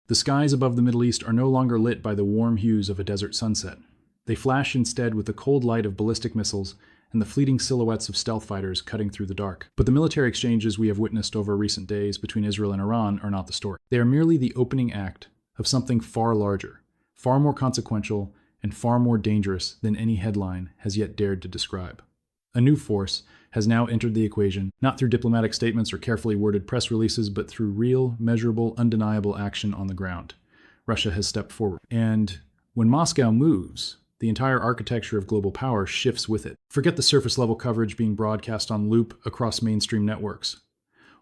The skies above the Middle East are no longer lit by the warm hues of a desert sunset. They flash instead with the cold light of ballistic missiles and the fleeting silhouettes of stealth fighters cutting through the dark. But the military exchanges we have witnessed over recent days between Israel and Iran are not the story. They are merely the opening act of something far larger, far more consequential, and far more dangerous than any headline has yet dared to describe. A new force has now entered the equation, not through diplomatic statements or carefully worded press releases, but through real, measurable, undeniable action on the ground. Russia has stepped forward. And when Moscow moves, the entire architecture of global power shifts with it. Forget the surface-level coverage being broadcast on loop across mainstream networks.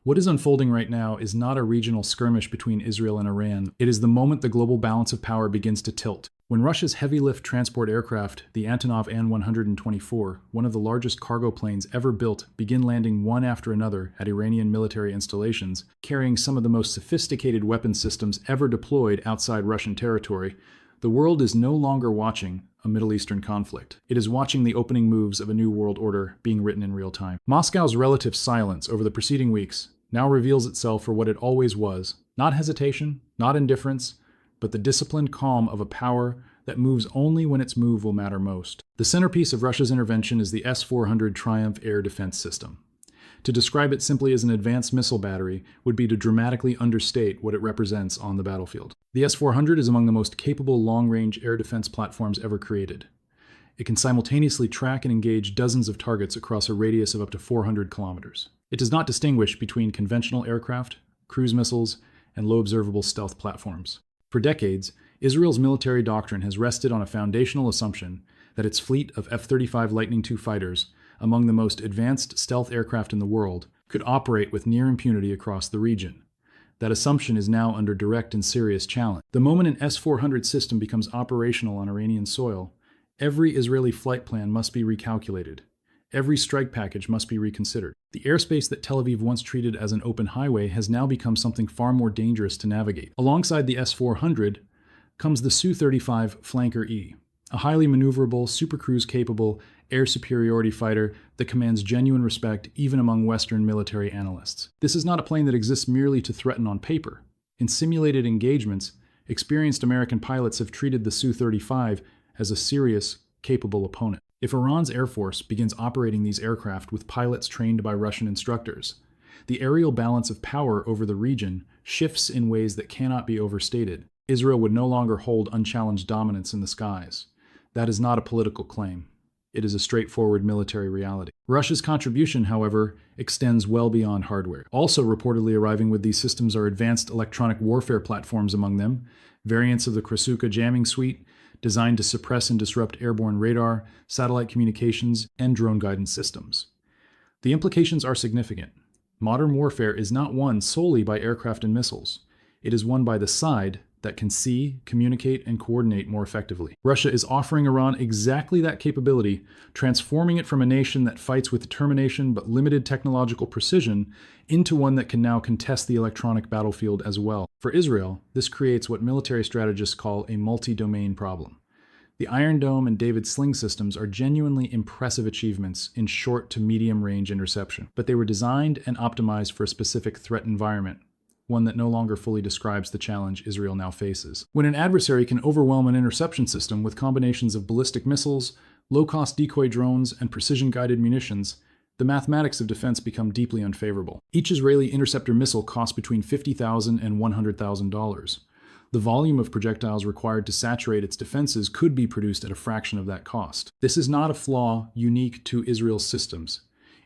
What is unfolding right now is not a regional skirmish between Israel and Iran. It is the moment the global balance of power begins to tilt. When Russia's heavy-lift transport aircraft, the Antonov An-124, one of the largest cargo planes ever built, begin landing one after another at Iranian military installations, carrying some of the most sophisticated weapon systems ever deployed outside Russian territory, the world is no longer watching a Middle Eastern conflict. It is watching the opening moves of a new world order being written in real time. Moscow's relative silence over the preceding weeks now reveals itself for what it always was: not hesitation, not indifference, but the disciplined calm of a power that moves only when its move will matter most. The centerpiece of Russia's intervention is the S-400 Triumf air defense system. To describe it simply as an advanced missile battery would be to dramatically understate what it represents on the battlefield. The S-400 is among the most capable long-range air defense platforms ever created. It can simultaneously track and engage dozens of targets across a radius of up to 400 kilometers. It does not distinguish between conventional aircraft, cruise missiles, and low observable stealth platforms. For decades, Israel's military doctrine has rested on a foundational assumption that its fleet of F-35 Lightning II fighters, among the most advanced stealth aircraft in the world, could operate with near impunity across the region. That assumption is now under direct and serious challenge. The moment an S-400 system becomes operational on Iranian soil, every Israeli flight plan must be recalculated. Every strike package must be reconsidered. The airspace that Tel Aviv once treated as an open highway has now become something far more dangerous to navigate. Alongside the S-400 comes the Su-35 Flanker E, a highly maneuverable, supercruise-capable air superiority fighter that commands genuine respect even among Western military analysts. This is not a plane that exists merely to threaten on paper. In simulated engagements, experienced American pilots have treated the Su-35 as a serious, capable opponent. If Iran's Air Force begins operating these aircraft with pilots trained by Russian instructors, the aerial balance of power over the region shifts in ways that cannot be overstated. Israel would no longer hold unchallenged dominance in the skies. That is not a political claim. It is a straightforward military reality. Russia's contribution, however, extends well beyond hardware. Also reportedly arriving with these systems are advanced electronic warfare platforms, among them variants of the Krasuka jamming suite, designed to suppress and disrupt airborne radar, satellite communications, and drone guidance systems. The implications are significant. Modern warfare is not won solely by aircraft and missiles. It is won by the side that can see, communicate, and coordinate more effectively. Russia is offering Iran exactly that capability, transforming it from a nation that fights with determination but limited technological precision into one that can now contest the electronic battlefield as well. For Israel, this creates what military strategists call a multi-domain problem. The Iron Dome and David Sling systems are genuinely impressive achievements in short to medium range interception, but they were designed and optimized for a specific threat environment, one that no longer fully describes the challenge Israel now faces. When an adversary can overwhelm an interception system with combinations of ballistic missiles, low-cost decoy drones, and precision-guided munitions, the mathematics of defense become deeply unfavorable. Each Israeli interceptor missile costs between $50,000 and $100,000. The volume of projectiles required to saturate its defenses could be produced at a fraction of that cost. This is not a flaw unique to Israel's systems.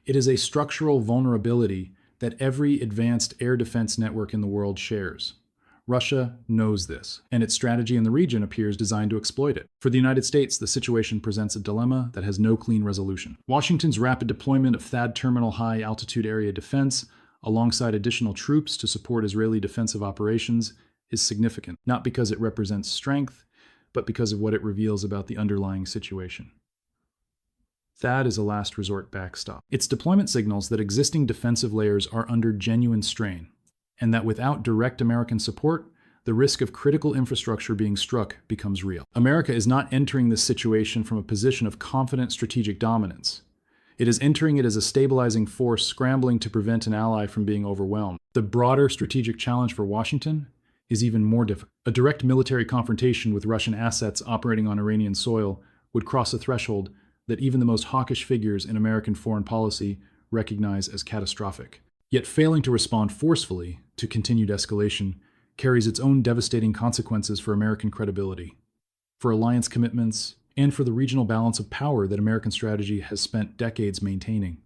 It is a structural vulnerability that every advanced air defense network in the world shares. Russia knows this, and its strategy in the region appears designed to exploit it. For the United States, the situation presents a dilemma that has no clean resolution. Washington's rapid deployment of THAAD terminal high-altitude area defense, alongside additional troops to support Israeli defensive operations, is significant, not because it represents strength, but because of what it reveals about the underlying situation. THAAD is a last resort backstop. Its deployment signals that existing defensive layers are under genuine strain, and that without direct American support, the risk of critical infrastructure being struck becomes real. America is not entering this situation from a position of confident strategic dominance. It is entering it as a stabilizing force scrambling to prevent an ally from being overwhelmed. The broader strategic challenge for Washington is even more difficult. A direct military confrontation with Russian assets operating on Iranian soil would cross a threshold that even the most hawkish figures in American foreign policy recognize as catastrophic. Yet failing to respond forcefully to continued escalation carries its own devastating consequences for American credibility, for alliance commitments, and for the regional balance of power that American strategy has spent decades maintaining.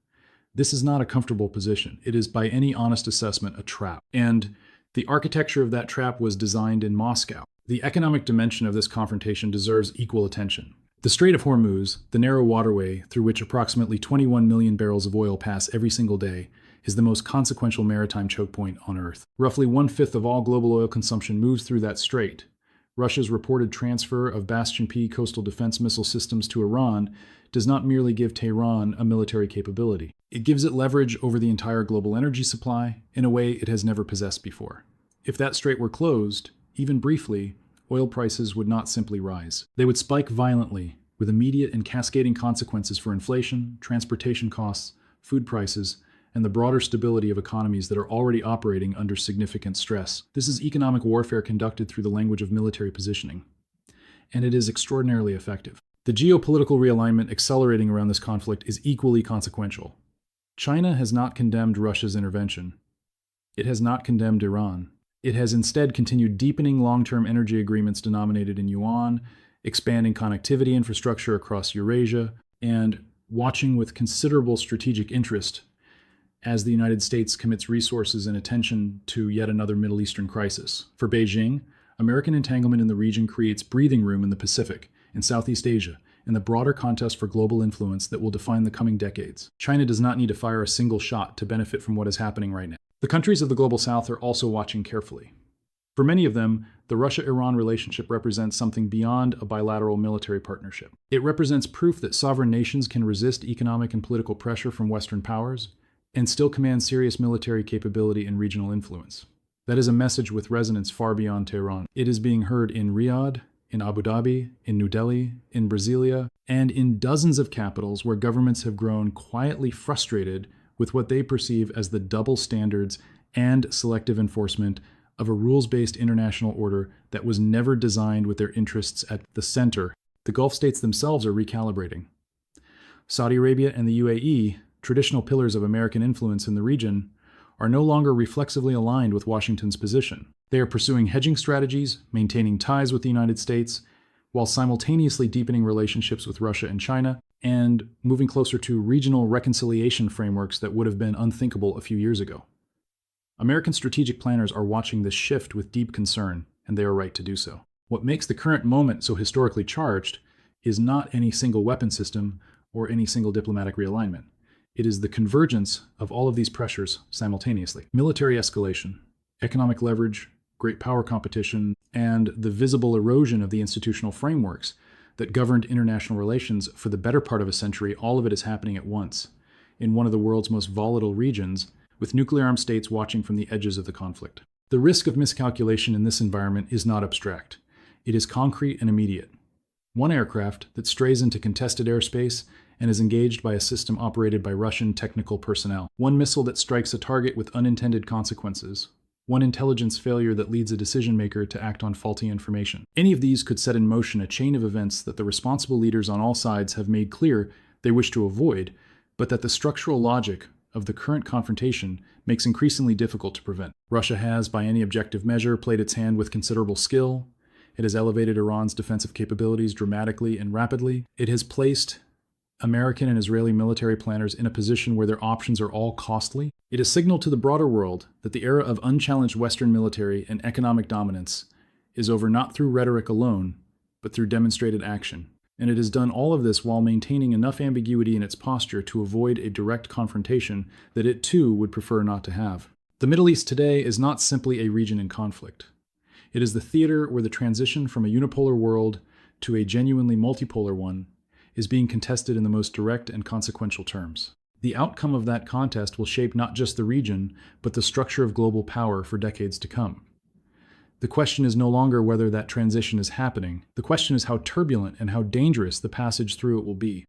This is not a comfortable position. It is, by any honest assessment, a trap. And the architecture of that trap was designed in Moscow. The economic dimension of this confrontation deserves equal attention. The Strait of Hormuz, the narrow waterway through which approximately 21 million barrels of oil pass every single day, is the most consequential maritime choke point on Earth. Roughly 1/5 of all global oil consumption moves through that strait. Russia's reported transfer of Bastion P coastal defense missile systems to Iran does not merely give Tehran a military capability. It gives it leverage over the entire global energy supply in a way it has never possessed before. If that strait were closed, even briefly, oil prices would not simply rise. They would spike violently, with immediate and cascading consequences for inflation, transportation costs, food prices, and the broader stability of economies that are already operating under significant stress. This is economic warfare conducted through the language of military positioning, and it is extraordinarily effective. The geopolitical realignment accelerating around this conflict is equally consequential. China has not condemned Russia's intervention. It has not condemned Iran. It has instead continued deepening long-term energy agreements denominated in yuan, expanding connectivity infrastructure across Eurasia, and watching with considerable strategic interest as the United States commits resources and attention to yet another Middle Eastern crisis. For Beijing, American entanglement in the region creates breathing room in the Pacific, in Southeast Asia, and the broader contest for global influence that will define the coming decades. China does not need to fire a single shot to benefit from what is happening right now. The countries of the global south are also watching carefully. For many of them, the Russia-Iran relationship represents something beyond a bilateral military partnership. It represents proof that sovereign nations can resist economic and political pressure from Western powers and still command serious military capability and regional influence. That is a message with resonance far beyond Tehran. It is being heard in Riyadh, in Abu Dhabi, in New Delhi, in Brasilia, and in dozens of capitals where governments have grown quietly frustrated with what they perceive as the double standards and selective enforcement of a rules-based international order that was never designed with their interests at the center. The Gulf states themselves are recalibrating. Saudi Arabia and the UAE, traditional pillars of American influence in the region, are no longer reflexively aligned with Washington's position. They are pursuing hedging strategies, maintaining ties with the United States, while simultaneously deepening relationships with Russia and China, and moving closer to regional reconciliation frameworks that would have been unthinkable a few years ago. American strategic planners are watching this shift with deep concern, and they are right to do so. What makes the current moment so historically charged is not any single weapon system or any single diplomatic realignment. It is the convergence of all of these pressures simultaneously. Military escalation, economic leverage, great power competition, and the visible erosion of the institutional frameworks that governed international relations for the better part of a century. All of it is happening at once, in one of the world's most volatile regions, with nuclear-armed states watching from the edges of the conflict. The risk of miscalculation in this environment is not abstract. It is concrete and immediate. One aircraft that strays into contested airspace and is engaged by a system operated by Russian technical personnel. One missile that strikes a target with unintended consequences. One intelligence failure that leads a decision-maker to act on faulty information. Any of these could set in motion a chain of events that the responsible leaders on all sides have made clear they wish to avoid, but that the structural logic of the current confrontation makes increasingly difficult to prevent. Russia has, by any objective measure, played its hand with considerable skill. It has elevated Iran's defensive capabilities dramatically and rapidly. It has placed American and Israeli military planners in a position where their options are all costly. It has signaled to the broader world that the era of unchallenged Western military and economic dominance is over not through rhetoric alone, but through demonstrated action. And it has done all of this while maintaining enough ambiguity in its posture to avoid a direct confrontation that it too would prefer not to have. The Middle East today is not simply a region in conflict. It is the theater where the transition from a unipolar world to a genuinely multipolar one is being contested in the most direct and consequential terms. The outcome of that contest will shape not just the region, but the structure of global power for decades to come. The question is no longer whether that transition is happening. The question is how turbulent and how dangerous the passage through it will be.